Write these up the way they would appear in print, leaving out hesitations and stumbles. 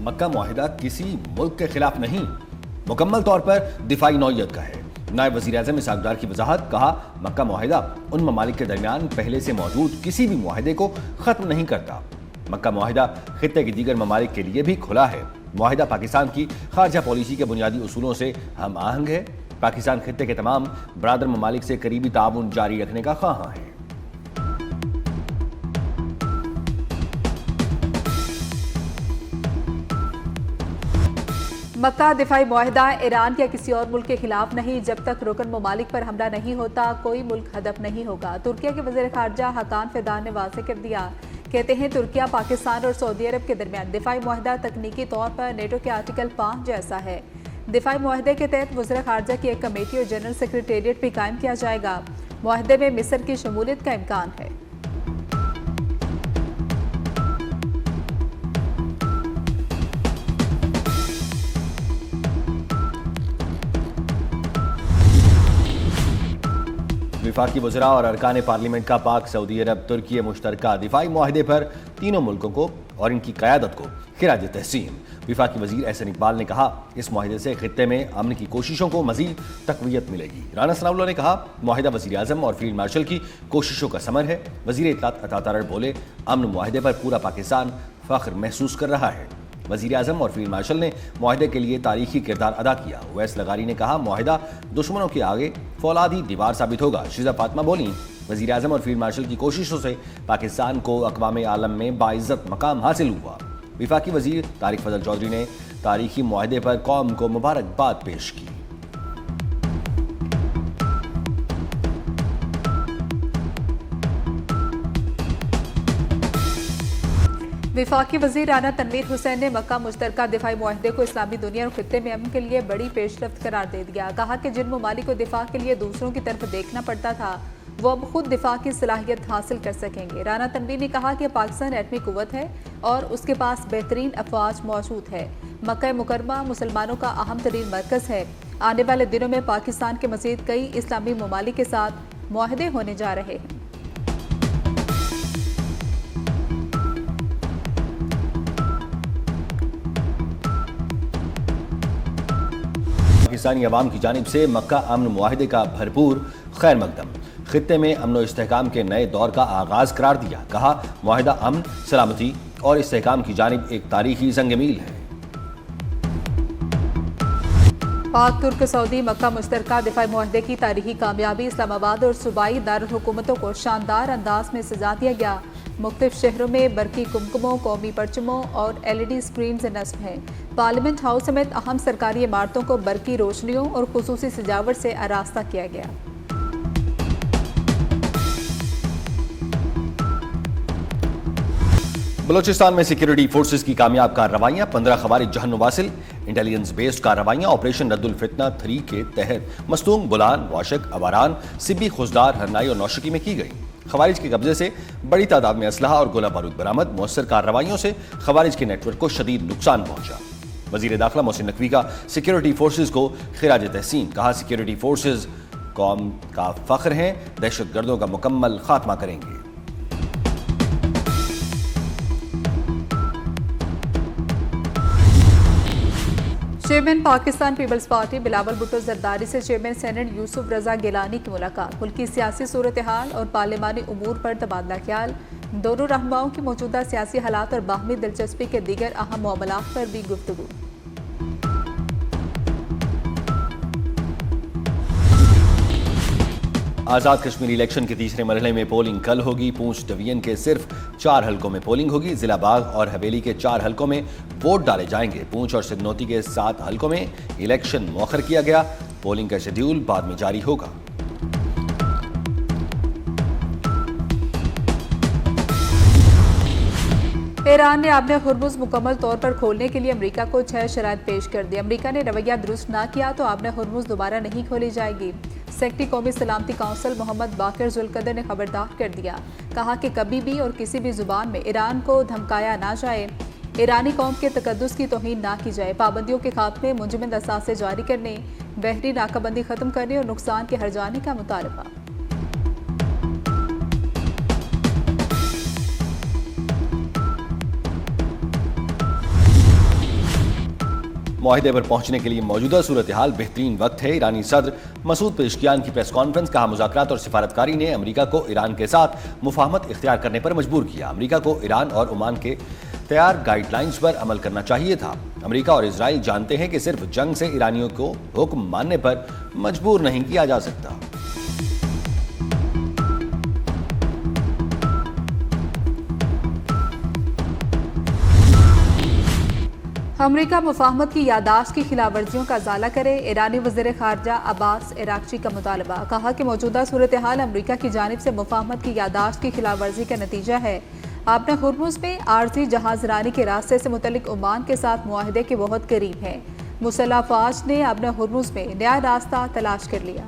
مکہ معاہدہ کسی ملک کے خلاف نہیں، مکمل طور پر دفاعی نوعیت کا ہے۔ نائب وزیر اعظم اسحاق ڈار کی وضاحت، کہا مکہ معاہدہ ان ممالک کے درمیان پہلے سے موجود کسی بھی معاہدے کو ختم نہیں کرتا۔ مکہ معاہدہ خطے کے دیگر ممالک کے لیے بھی کھلا ہے۔ معاہدہ پاکستان کی خارجہ پالیسی کے بنیادی اصولوں سے ہم آہنگ ہے۔ پاکستان خطے کے تمام برادر ممالک سے قریبی تعاون جاری رکھنے کا خواہاں ہے۔ مکہ دفاعی معاہدہ ایران یا کسی اور ملک کے خلاف نہیں، جب تک رکن ممالک پر حملہ نہیں ہوتا کوئی ملک ہدف نہیں ہوگا۔ ترکیہ کے وزیر خارجہ حکان فیدان نے واضح کر دیا، کہتے ہیں ترکیہ پاکستان اور سعودی عرب کے درمیان دفاعی معاہدہ تکنیکی طور پر نیٹو کے آرٹیکل 5 جیسا ہے۔ دفاعی معاہدے کے تحت وزراء خارجہ کی ایک کمیٹی اور جنرل سیکریٹریٹ بھی قائم کیا جائے گا۔ معاہدے میں مصر کی شمولیت کا امکان ہے۔ وفاقی وزراء اور ارکان پارلیمنٹ کا پاک سعودی عرب ترکی مشترکہ دفاعی معاہدے پر تینوں ملکوں کو اور ان کی قیادت کو خراج تحسین۔ وفاقی وزیر احسن اقبال نے کہا، اس معاہدے سے خطے میں امن کی کوششوں کو مزید تقویت ملے گی۔ رانا ثناء اللہ نے کہا، معاہدہ وزیر اعظم اور فیلڈ مارشل کی کوششوں کا ثمر ہے۔ وزیر اطلاعات عطا تارڑ بولے، امن معاہدے پر پورا پاکستان فخر محسوس کر رہا ہے۔ وزیر اعظم اور فیلڈ مارشل نے معاہدے کے لیے تاریخی کردار ادا کیا۔ اویس لغاری نے کہا، معاہدہ دشمنوں کے آگے فولادی دیوار ثابت ہوگا۔ شیزہ فاطمہ بولیں، وزیر اعظم اور فیلڈ مارشل کی کوششوں سے پاکستان کو اقوام عالم میں باعزت مقام حاصل ہوا۔ وفاقی وزیر طارق فضل چودھری نے تاریخی معاہدے پر قوم کو مبارکباد پیش کی۔ وفاقی وزیر رانا تنویر حسین نے مکہ مشترکہ دفاعی معاہدے کو اسلامی دنیا اور خطے میں امن کے لیے بڑی پیش رفت قرار دے دیا۔ کہا کہ جن ممالک کو دفاع کے لیے دوسروں کی طرف دیکھنا پڑتا تھا وہ اب خود دفاع کی صلاحیت حاصل کر سکیں گے۔ رانا تنویر نے کہا کہ پاکستان ایٹمی قوت ہے اور اس کے پاس بہترین افواج موجود ہے۔ مکہ مکرمہ مسلمانوں کا اہم ترین مرکز ہے۔ آنے والے دنوں میں پاکستان کے مزید کئی اسلامی ممالک کے ساتھ معاہدے ہونے جا رہے ہیں۔ پاکستانی عوام کی جانب سے مکہ امن معاہدے کا بھرپور خیر مقدم، خطے میں امن و استحکام کے نئے دور کا آغاز قرار دیا۔ کہا، معاہدہ امن، سلامتی اور استحکام کی جانب ایک تاریخی سنگ میل ہے۔ پاک ترک سعودی مکہ مشترکہ دفاعی معاہدے کی تاریخی کامیابی، اسلام آباد اور صوبائی دارالحکومتوں کو شاندار انداز میں سزا دیا گیا۔ مختلف شہروں میں برقی کمکموں، قومی پرچموں اور LED اسکرینز نصب ہیں۔ پارلیمنٹ ہاؤس سمیت اہم سرکاری عمارتوں کو برقی روشنیوں اور خصوصی سجاوٹ سے آراستہ کیا گیا۔ بلوچستان میں سیکیورٹی فورسز کی کامیاب کارروائیاں، 15 خوارج جہنم واصل۔ انٹیلیجنس بیسڈ کارروائیاں آپریشن رد الفتنہ 3 کے تحت مستونگ، بولان، واشک، اواران، سبی، خزدار، ہرنائی اور نوشکی میں کی گئی۔ خوارج کے قبضے سے بڑی تعداد میں اسلحہ اور گولہ بارود برآمد۔ مؤثر کارروائیوں سے خوارج کے نیٹ ورک کو شدید نقصان پہنچا۔ وزیر داخلہ محسن نقوی کا سیکیورٹی فورسز کو خراج تحسین، کہا سیکیورٹی فورسز قوم کا فخر ہیں، دہشت گردوں کا مکمل خاتمہ کریں گے۔ چیئرمین پاکستان پیپلز پارٹی بلاول بھٹو زرداری سے چیئرمین سینٹ یوسف رضا گیلانی کی ملاقات۔ ملکی سیاسی صورتحال اور پارلیمانی امور پر تبادلہ خیال۔ دونوں رہنماؤں کی موجودہ سیاسی حالات اور باہمی دلچسپی کے دیگر اہم معاملات پر بھی گفتگو۔ آزاد کشمیر الیکشن کے تیسرے مرحلے میں پولنگ کل ہوگی۔ پونچھ ڈویژن کے صرف 4 حلقوں میں پولنگ ہوگی۔ ضلع باغ اور حویلی کے 4 حلقوں میں ووٹ ڈالے جائیں گے۔ پونچھ اور سگنوتی کے 7 حلقوں میں الیکشن مؤخر کیا گیا۔ پولنگ کا شیڈیول بعد میں جاری ہوگا۔ ایران نے آبِ ہرمز مکمل طور پر کھولنے کے لیے امریکہ کو 6 شرائط پیش کر دی۔ امریکہ نے رویہ درست نہ کیا تو آبِ ہرمز دوبارہ نہیں کھولی جائے گی۔ سیکرٹری قومی سلامتی کونسل محمد باقر ذوالقدر نے خبردار کر دیا، کہا کہ کبھی بھی اور کسی بھی زبان میں ایران کو دھمکایا نہ جائے، ایرانی قوم کے تقدس کی توہین نہ کی جائے۔ پابندیوں کے خاتمے، منجمد اثاثے جاری کرنے، بحری ناکہ بندی ختم کرنے اور نقصان کے ہرجانے کا مطالبہ۔ معاہدے پر پہنچنے کے لیے موجودہ صورتحال بہترین وقت ہے۔ ایرانی صدر مسعود پزشکیان کی پریس کانفرنس، کہا مذاکرات اور سفارتکاری نے امریکہ کو ایران کے ساتھ مفاہمت اختیار کرنے پر مجبور کیا۔ امریکہ کو ایران اور عمان کے تیار گائیڈ لائنز پر عمل کرنا چاہیے تھا۔ امریکہ اور اسرائیل جانتے ہیں کہ صرف جنگ سے ایرانیوں کو حکم ماننے پر مجبور نہیں کیا جا سکتا۔ امریکہ مفاہمت کی یادداشت کی خلاف ورزیوں کا ازالہ کرے، ایرانی وزیر خارجہ عباس عراقچی کا مطالبہ۔ کہا کہ موجودہ صورتحال امریکہ کی جانب سے مفاہمت کی یادداشت کی خلاف ورزی کا نتیجہ ہے۔ آپ نے ہرمز میں عارضی جہاز رانی کے راستے سے متعلق عمان کے ساتھ معاہدے کے بہت قریب ہیں۔ مسلح افواج نے اپنے ہرمز میں نیا راستہ تلاش کر لیا۔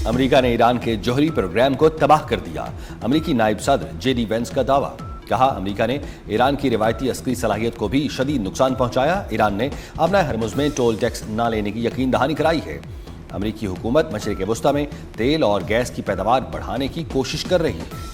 امریکہ نے ایران کے جوہری پروگرام کو تباہ کر دیا۔ امریکی نائب صدر جے ڈی وینس کا دعویٰ۔ کہا امریکہ نے ایران کی روایتی عسکری صلاحیت کو بھی شدید نقصان پہنچایا۔ ایران نے اپنا ہرمز میں ٹول ٹیکس نہ لینے کی یقین دہانی کرائی ہے۔ امریکی حکومت مشرق وسطی میں تیل اور گیس کی پیداوار بڑھانے کی کوشش کر رہی ہے۔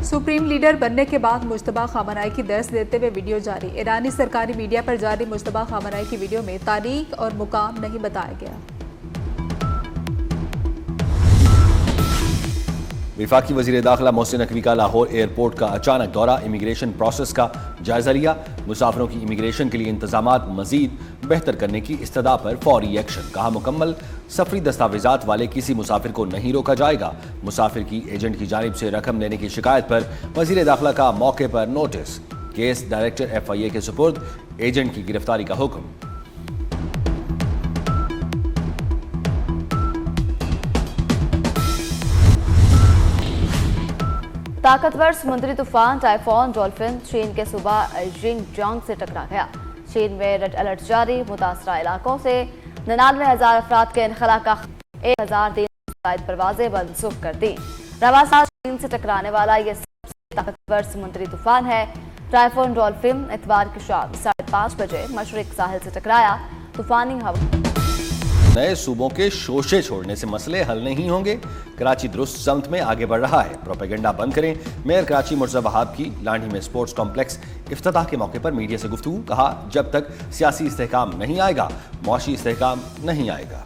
سپریم لیڈر بننے کے بعد مجتبیٰ خامنہئی کی درس دیتے ہوئے ویڈیو جاری۔ ایرانی سرکاری میڈیا پر جاری مجتبیٰ خامنہئی کی ویڈیو میں تاریخ اور مقام نہیں بتایا گیا۔ وفاقی وزیر داخلہ محسن نقوی کا لاہور ایئرپورٹ کا اچانک دورہ، امیگریشن پروسیس کا جائزہ لیا۔ مسافروں کی امیگریشن کے لیے انتظامات مزید بہتر کرنے کی استدعا پر فوری ایکشن۔ کہا مکمل سفری دستاویزات والے کسی مسافر کو نہیں روکا جائے گا۔ مسافر کی ایجنٹ کی جانب سے رقم لینے کی شکایت پر وزیر داخلہ کا موقع پر نوٹس، کیس ڈائریکٹر FIA کے سپرد، ایجنٹ کی گرفتاری کا حکم۔ طاقتور سمندری طوفان ٹائفون ڈولفن چین کے صوبہ ژینگ جیانگ سے ٹکرا گیا۔ چین میں ریڈ الرٹ جاری، متاثرہ علاقوں سے 99,000 افراد کے انخلا کا 1,000 زائد پروازیں منسوخ کر دی۔ رواں سال چین سے ٹکرانے والا یہ سب سے طاقتور سمندری طوفان ہے۔ ٹائفون ڈولفن اتوار کی شام 5:30 بجے مشرق ساحل سے ٹکرایا۔ طوفانی ہوا نئے صوبوں کے شوشے چھوڑنے سے مسئلے حل نہیں ہوں گے۔ کراچی درست سمت میں آگے بڑھ رہا ہے، پروپیگنڈا بند کریں۔ میئر کراچی مرزا وہاب کی لانڈھی میں سپورٹس کمپلیکس افتتاح کے موقع پر میڈیا سے گفتگو۔ کہا جب تک سیاسی استحکام نہیں آئے گا، معاشی استحکام نہیں آئے گا۔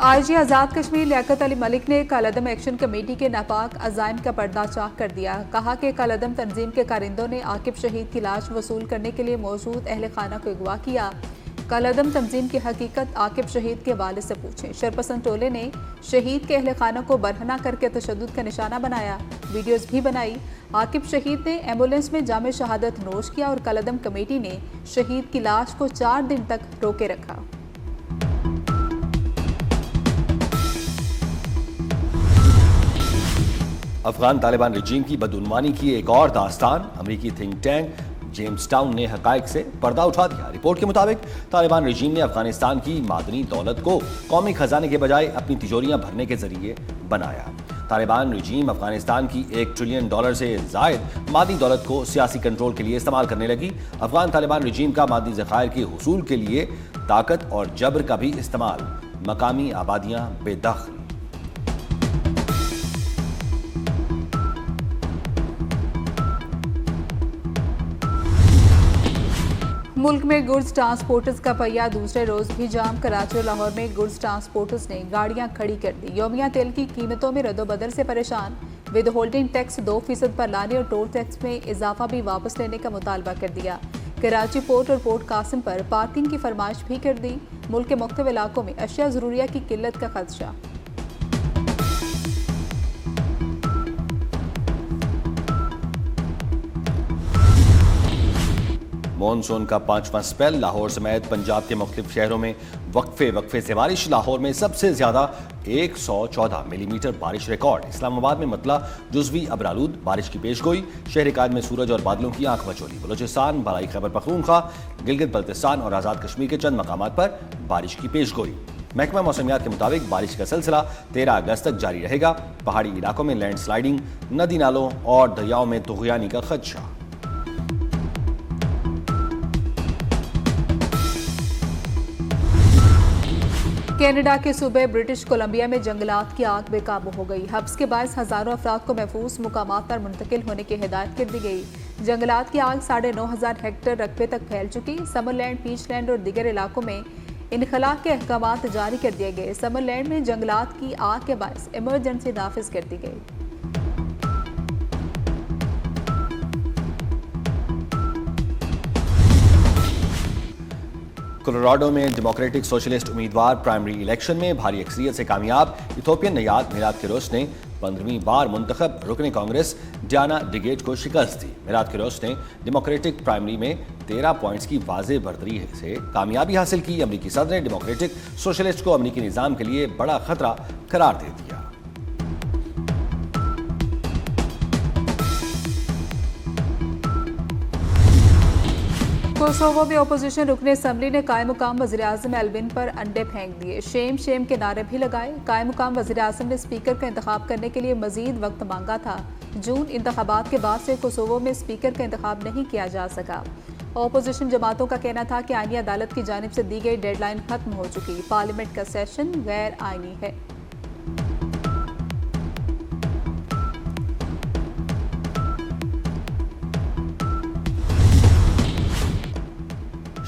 IG آزاد کشمیر لیاقت علی ملک نے کالعدم ایکشن کمیٹی کے ناپاک عزائم کا پردہ چاک کر دیا۔ کہا کہ کالعدم تنظیم کے کارندوں نے عاقب شہید کی لاش وصول کرنے کے لیے موجود اہل خانہ کو اغوا کیا۔ کالعدم تنظیم کی حقیقت عاقب شہید کے والد سے پوچھیں۔ شرپسند ٹولے نے شہید کے اہل خانہ کو برہنہ کر کے تشدد کا نشانہ بنایا، ویڈیوز بھی بنائی۔ عاقب شہید نے ایمبولینس میں جام شہادت نوش کیا اور کالعدم کمیٹی نے شہید کی لاش کو 4 دن تک روکے رکھا۔ افغان طالبان رجیم کی بدعنوانی کی ایک اور داستان، امریکی تھنک ٹینک جیمز ٹاؤن نے حقائق سے پردہ اٹھا دیا۔ رپورٹ کے مطابق طالبان رجیم نے افغانستان کی معدنی دولت کو قومی خزانے کے بجائے اپنی تجوریاں بھرنے کے ذریعے بنایا۔ طالبان رجیم افغانستان کی $1 ٹریلین سے زائد معدنی دولت کو سیاسی کنٹرول کے لیے استعمال کرنے لگی۔ افغان طالبان رجیم کا معدنی ذخائر کے حصول کے لیے طاقت اور جبر کا بھی استعمال، مقامی آبادیاں بے دخل۔ ملک میں گڈز ٹرانسپورٹرز کا پہیہ دوسرے روز بھی جام۔ کراچی اور لاہور میں گڈز ٹرانسپورٹرز نے گاڑیاں کھڑی کر دی۔ یومیہ تیل کی قیمتوں میں رد و بدل سے پریشان، ود ہولڈنگ ٹیکس 2% پر لانے اور ٹول ٹیکس میں اضافہ بھی واپس لینے کا مطالبہ کر دیا۔ کراچی پورٹ اور پورٹ قاسم پر پارکنگ کی فرمائش بھی کر دی۔ ملک کے مختلف علاقوں میں اشیاء ضروریہ کی قلت کا خدشہ۔ مونسون کا 5واں سپیل، لاہور سمیت پنجاب کے مختلف شہروں میں وقفے سے بارش۔ لاہور میں سب سے زیادہ 114 ملی میٹر بارش ریکارڈ۔ اسلام آباد میں مطلع جزوی ابرآلود بارش کی پیش گوئی۔ شہر قائد میں سورج اور بادلوں کی آنکھ مچولی۔ بلوچستان، بالائی خیبر پختونخوا، گلگت بلتستان اور آزاد کشمیر کے چند مقامات پر بارش کی پیش گوئی۔ محکمہ موسمیات کے مطابق بارش کا سلسلہ 13 اگست تک جاری رہے گا. پہاڑی علاقوں میں لینڈ سلائیڈنگ، ندی نالوں اور دریاؤں میں طغیانی کا خدشہ. کینیڈا کے صوبے برٹش کولمبیا میں جنگلات کی آگ بے قابو ہو گئی. حبس کے باعث ہزاروں افراد کو محفوظ مقامات پر منتقل ہونے کی ہدایت کر دی گئی. جنگلات کی آگ 9,500 ہیکٹر رقبے تک پھیل چکی. سمر لینڈ، پیچ لینڈ اور دیگر علاقوں میں انخلاء کے احکامات جاری کر دیے گئے. سمر لینڈ میں جنگلات کی آگ کے باعث ایمرجنسی نافذ کر دی گئی. کولوراڈو میں ڈیموکریٹک سوشلسٹ امیدوار پرائمری الیکشن میں بھاری اکثریت سے کامیاب. ایتھوپین نژاد میلاد کیروس نے 15ویں بار منتخب رکن کانگریس ڈیانا ڈگیٹ کو شکست دی. میلاد کیروس نے ڈیموکریٹک پرائمری میں 13 پوائنٹس کی واضح برتری سے کامیابی حاصل کی. امریکی صدر نے ڈیموکریٹک سوشلسٹ کو امریکی نظام کے لیے بڑا خطرہ قرار دے دیا. کوسوو میں اپوزیشن رکن اسمبلی نے قائم مقام وزیراعظم البین پر انڈے پھینک دیے. شیم شیم کے نعرے بھی لگائے. قائم مقام وزیراعظم نے اسپیکر کا انتخاب کرنے کے لیے مزید وقت مانگا تھا. جون انتخابات کے بعد سے کوسوو میں اسپیکر کا انتخاب نہیں کیا جا سکا. اپوزیشن جماعتوں کا کہنا تھا کہ آئینی عدالت کی جانب سے دی گئی ڈیڈ لائن ختم ہو چکی. پارلیمنٹ کا سیشن غیر آئینی ہے.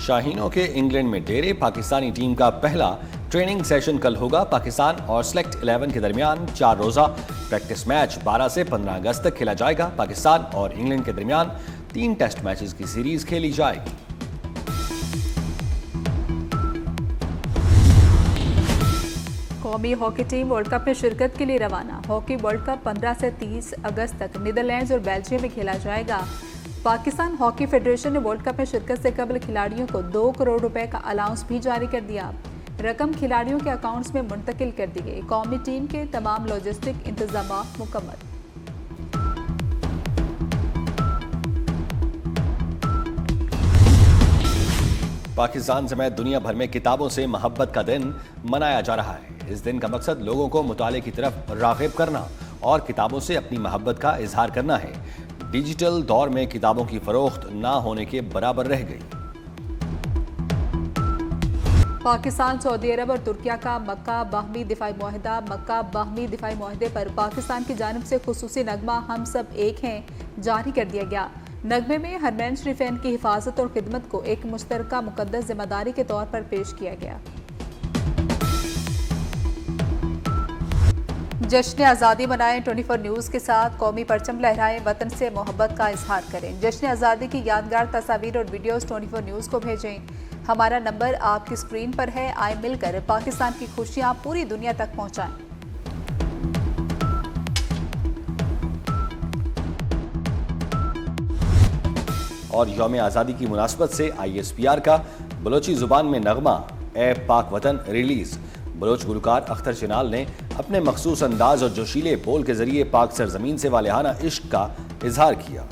شاہینوں کے انگلینڈ میں ڈیرے. پاکستانی ٹیم کا پہلا ٹریننگ سیشن کل ہوگا. پاکستان اور سلیکٹ 11 کے درمیان 4 روزہ پریکٹس میچ 12 سے 15 اگست تک کھیلا جائے گا. پاکستان اور انگلینڈ کے درمیان 3 ٹیسٹ میچز کی سیریز کھیلی جائے گی. قومی ہاکی ٹیم ورلڈ کپ میں شرکت کے لیے روانہ. ہاکی ورلڈ کپ 15 سے 30 اگست تک نیدرلینڈز اور بیلجیم میں کھیلا جائے گا. پاکستان ہاکی فیڈریشن نے ورلڈ کپ میں شرکت سے قبل کھلاڑیوں کو 2 کروڑ روپے کا الاؤنس بھی جاری کر دیا. رقم کھلاڑیوں کے اکاؤنٹس میں منتقل کر دی گئی. قومی ٹیم کے تمام لاجسٹک انتظامات مکمل. پاکستان سمیت دنیا بھر میں کتابوں سے محبت کا دن منایا جا رہا ہے. اس دن کا مقصد لوگوں کو مطالعے کی طرف راغب کرنا اور کتابوں سے اپنی محبت کا اظہار کرنا ہے. ڈیجیٹل دور میں کتابوں کی فروخت نہ ہونے کے برابر رہ گئی. پاکستان، سعودی عرب اور ترکیہ کا مکہ باہمی دفاعی معاہدہ. مکہ باہمی دفاعی معاہدے پر پاکستان کی جانب سے خصوصی نغمہ ہم سب ایک ہیں جاری کر دیا گیا. نغمے میں حرمین شریفین کی حفاظت اور خدمت کو ایک مشترکہ مقدس ذمہ داری کے طور پر پیش کیا گیا. جشن آزادی منائیں. 24 نیوز کے ساتھ قومی پرچم لہرائیں. وطن سے محبت کا اظہار کریں. جشن آزادی کی یادگار تصاویر اور ویڈیوز 24 نیوز کو بھیجیں. ہمارا نمبر آپ کی اسکرین پر ہے. آئیں مل کر پاکستان کی خوشیاں پوری دنیا تک پہنچائیں. اور یوم آزادی کی مناسبت سے ISPR کا بلوچی زبان میں نغمہ اے پاک وطن ریلیز. بلوچ گلوکار اختر چنال نے اپنے مخصوص انداز اور جوشیلے بول کے ذریعے پاک سرزمین سے والہانہ عشق کا اظہار کیا.